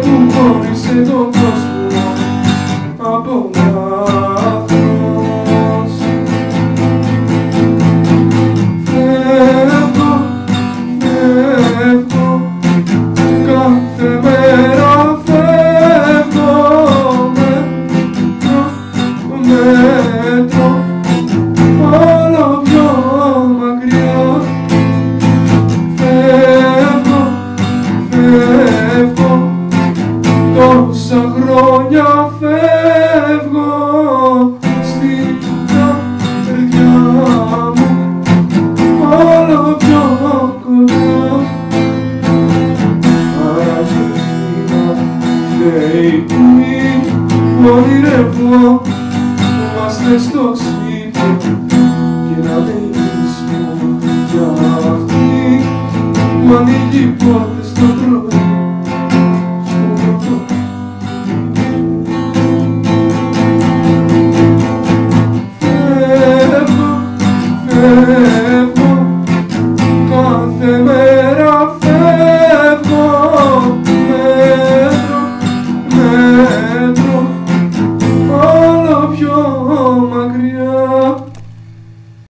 που χώρισε τον κόσμο από λάθος. Φεύγω, φεύγω, κάθε μέρα φεύγω, μέτρο, όλο πιο μακριά. Φεύγω, φεύγω, τόσα χρόνια φεύγω στην καρδιά μου, όλο πιο κοντά. Αγίνα φταίει που ονειρεύω, είμαστε στο σπίτι και να λύσουμε κι αυτή που ανοίγει πόρτες στο πρωί.